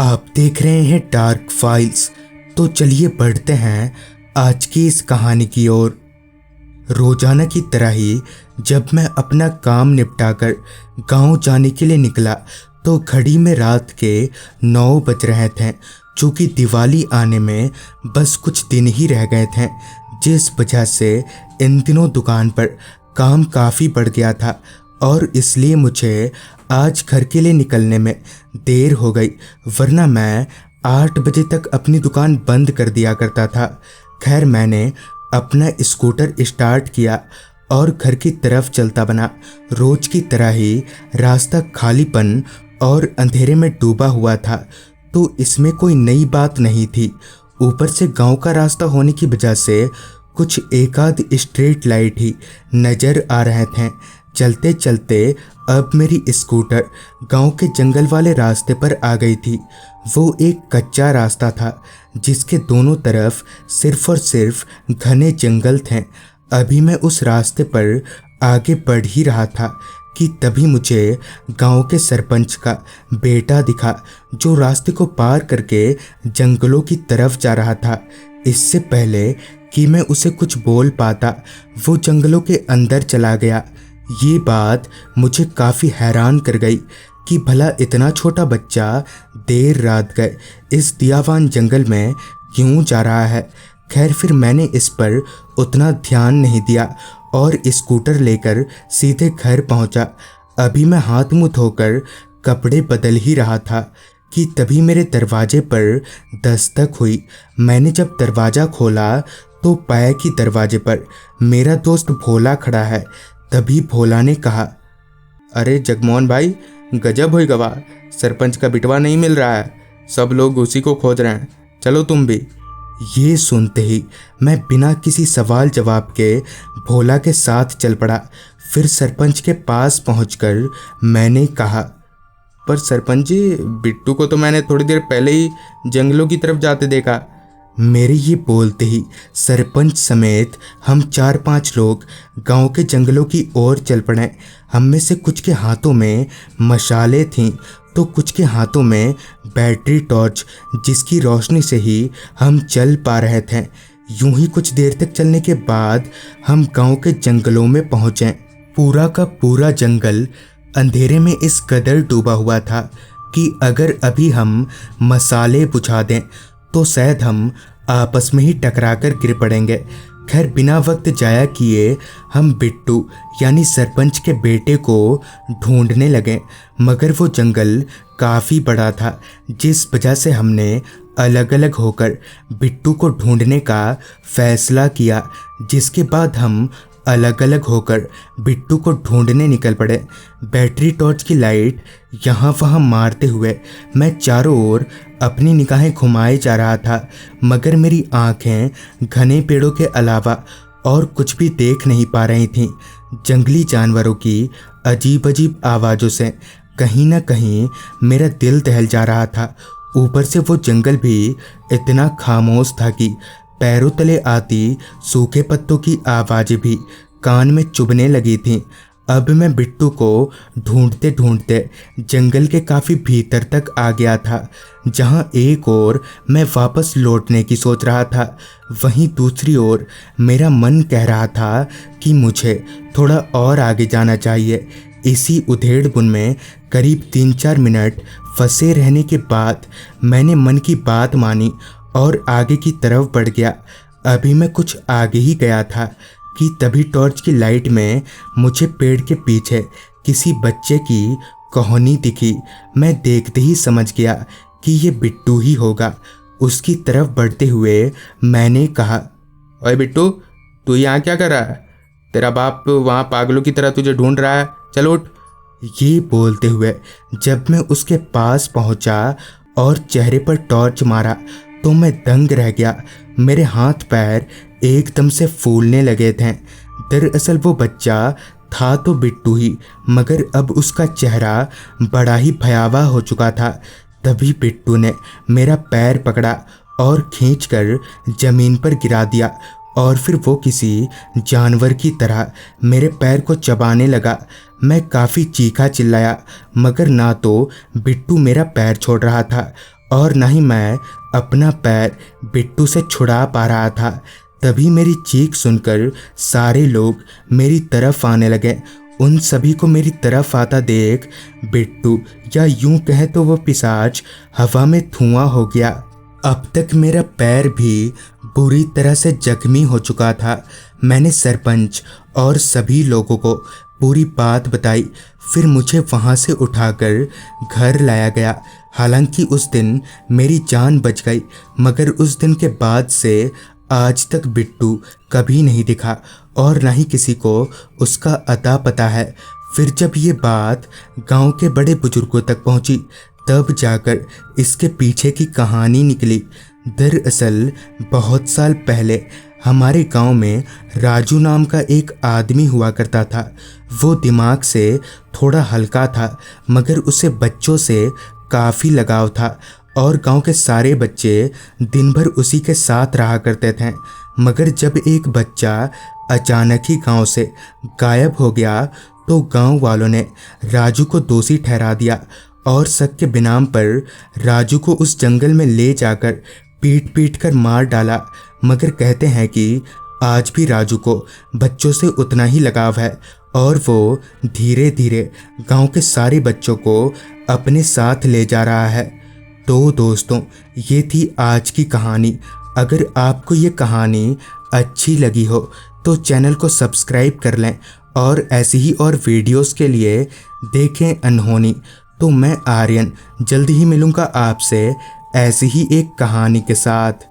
आप देख रहे हैं डार्क फाइल्स। तो चलिए बढ़ते हैं आज की इस कहानी की ओर। रोजाना की तरह ही जब मैं अपना काम निपटाकर गांव जाने के लिए निकला तो घड़ी में रात के 9 बज रहे थे। चूँकि दिवाली आने में बस कुछ दिन ही रह गए थे, जिस वजह से इन दिनों दुकान पर काम काफ़ी बढ़ गया था और इसलिए मुझे आज घर के लिए निकलने में देर हो गई, वरना मैं 8 बजे तक अपनी दुकान बंद कर दिया करता था। खैर, मैंने अपना स्कूटर स्टार्ट किया और घर की तरफ चलता बना। रोज की तरह ही रास्ता खालीपन और अंधेरे में डूबा हुआ था, तो इसमें कोई नई बात नहीं थी। ऊपर से गांव का रास्ता होने की वजह से कुछ एकाध स्ट्रीट लाइट ही नज़र आ रहे थे। चलते चलते अब मेरी स्कूटर गांव के जंगल वाले रास्ते पर आ गई थी। वो एक कच्चा रास्ता था जिसके दोनों तरफ सिर्फ और सिर्फ घने जंगल थे। अभी मैं उस रास्ते पर आगे बढ़ ही रहा था कि तभी मुझे गांव के सरपंच का बेटा दिखा, जो रास्ते को पार करके जंगलों की तरफ जा रहा था। इससे पहले कि मैं उसे कुछ बोल पाता, वो जंगलों के अंदर चला गया। ये बात मुझे काफ़ी हैरान कर गई कि भला इतना छोटा बच्चा देर रात गए इस दियावान जंगल में क्यों जा रहा है। खैर, फिर मैंने इस पर उतना ध्यान नहीं दिया और स्कूटर लेकर सीधे घर पहुंचा। अभी मैं हाथ मुंह धोकर कपड़े बदल ही रहा था कि तभी मेरे दरवाजे पर दस्तक हुई। मैंने जब दरवाज़ा खोला तो पाया कि दरवाजे पर मेरा दोस्त भोला खड़ा है। तभी भोला ने कहा, अरे जगमोहन भाई, गजब होई गवा, सरपंच का बिटवा नहीं मिल रहा है, सब लोग उसी को खोज रहे हैं, चलो तुम भी। ये सुनते ही मैं बिना किसी सवाल जवाब के भोला के साथ चल पड़ा। फिर सरपंच के पास पहुंचकर मैंने कहा, पर सरपंच जी, बिट्टू को तो मैंने थोड़ी देर पहले ही जंगलों की तरफ जाते देखा। मेरे ये बोलते ही सरपंच समेत हम 4-5 लोग गांव के जंगलों की ओर चल पड़े। हम में से कुछ के हाथों में मशालें थीं तो कुछ के हाथों में बैटरी टॉर्च, जिसकी रोशनी से ही हम चल पा रहे थे। यूं ही कुछ देर तक चलने के बाद हम गांव के जंगलों में पहुंचे। पूरा का पूरा जंगल अंधेरे में इस कदर डूबा हुआ था कि अगर अभी हम मसाले बुझा दें तो शायद हम आपस में ही टकराकर गिर पड़ेंगे। खैर, बिना वक्त जाया किए हम बिट्टू यानी सरपंच के बेटे को ढूंढने लगे, मगर वो जंगल काफ़ी बड़ा था, जिस वजह से हमने अलग अलग होकर बिट्टू को ढूंढने का फैसला किया। जिसके बाद हम अलग अलग होकर बिट्टू को ढूंढने निकल पड़े। बैटरी टॉर्च की लाइट यहाँ वहाँ मारते हुए मैं चारों ओर अपनी निगाहें घुमाए जा रहा था, मगर मेरी आंखें घने पेड़ों के अलावा और कुछ भी देख नहीं पा रही थीं। जंगली जानवरों की अजीब अजीब आवाज़ों से कहीं ना कहीं मेरा दिल दहल जा रहा था। ऊपर से वो जंगल भी इतना खामोश था कि पैरों तले आती सूखे पत्तों की आवाज़ें भी कान में चुभने लगी थीं। अब मैं बिट्टू को ढूंढते ढूंढते जंगल के काफ़ी भीतर तक आ गया था, जहां एक ओर मैं वापस लौटने की सोच रहा था, वहीं दूसरी ओर मेरा मन कह रहा था कि मुझे थोड़ा और आगे जाना चाहिए। इसी उधेड़-बुन में करीब 3-4 मिनट फंसे रहने के बाद मैंने मन की बात मानी और आगे की तरफ बढ़ गया। अभी मैं कुछ आगे ही गया था कि तभी टॉर्च की लाइट में मुझे पेड़ के पीछे किसी बच्चे की कहानी दिखी। मैं देखते ही समझ गया कि ये बिट्टू ही होगा। उसकी तरफ बढ़ते हुए मैंने कहा, ओए बिट्टू, तू यहाँ क्या कर रहा है? तेरा बाप वहाँ पागलों की तरह तुझे ढूंढ रहा है, चलो उठ। ये बोलते हुए जब मैं उसके पास पहुँचा और चेहरे पर टॉर्च मारा तो मैं दंग रह गया। मेरे हाथ पैर एकदम से फूलने लगे थे। दरअसल वो बच्चा था तो बिट्टू ही, मगर अब उसका चेहरा बड़ा ही भयावह हो चुका था। तभी बिट्टू ने मेरा पैर पकड़ा और खींचकर जमीन पर गिरा दिया और फिर वो किसी जानवर की तरह मेरे पैर को चबाने लगा। मैं काफ़ी चीखा चिल्लाया, मगर ना तो बिट्टू मेरा पैर छोड़ रहा था और ना ही मैं अपना पैर बिट्टू से छुड़ा पा रहा था। तभी मेरी चीख सुनकर सारे लोग मेरी तरफ आने लगे। उन सभी को मेरी तरफ आता देख बिट्टू, या यूं कहे तो वो पिशाच, हवा में धुआं हो गया। अब तक मेरा पैर भी बुरी तरह से जख्मी हो चुका था। मैंने सरपंच और सभी लोगों को पूरी बात बताई। फिर मुझे वहाँ से उठाकर घर लाया गया। हालांकि उस दिन मेरी जान बच गई, मगर उस दिन के बाद से आज तक बिट्टू कभी नहीं दिखा और ना ही किसी को उसका अता पता है। फिर जब ये बात गांव के बड़े बुजुर्गों तक पहुंची, तब जाकर इसके पीछे की कहानी निकली। दरअसल बहुत साल पहले हमारे गांव में राजू नाम का एक आदमी हुआ करता था। वो दिमाग से थोड़ा हल्का था, मगर उसे बच्चों से काफ़ी लगाव था और गांव के सारे बच्चे दिन भर उसी के साथ रहा करते थे। मगर जब एक बच्चा अचानक ही गांव से गायब हो गया, तो गांव वालों ने राजू को दोषी ठहरा दिया और शक के बिनाम पर राजू को उस जंगल में ले जाकर पीट पीट कर मार डाला। मगर कहते हैं कि आज भी राजू को बच्चों से उतना ही लगाव है और वो धीरे धीरे गांव के सारे बच्चों को अपने साथ ले जा रहा है। तो दोस्तों, ये थी आज की कहानी। अगर आपको ये कहानी अच्छी लगी हो तो चैनल को सब्सक्राइब कर लें और ऐसी ही और वीडियोस के लिए देखें अनहोनी। तो मैं आर्यन जल्दी ही मिलूँगा आपसे ऐसी ही एक कहानी के साथ।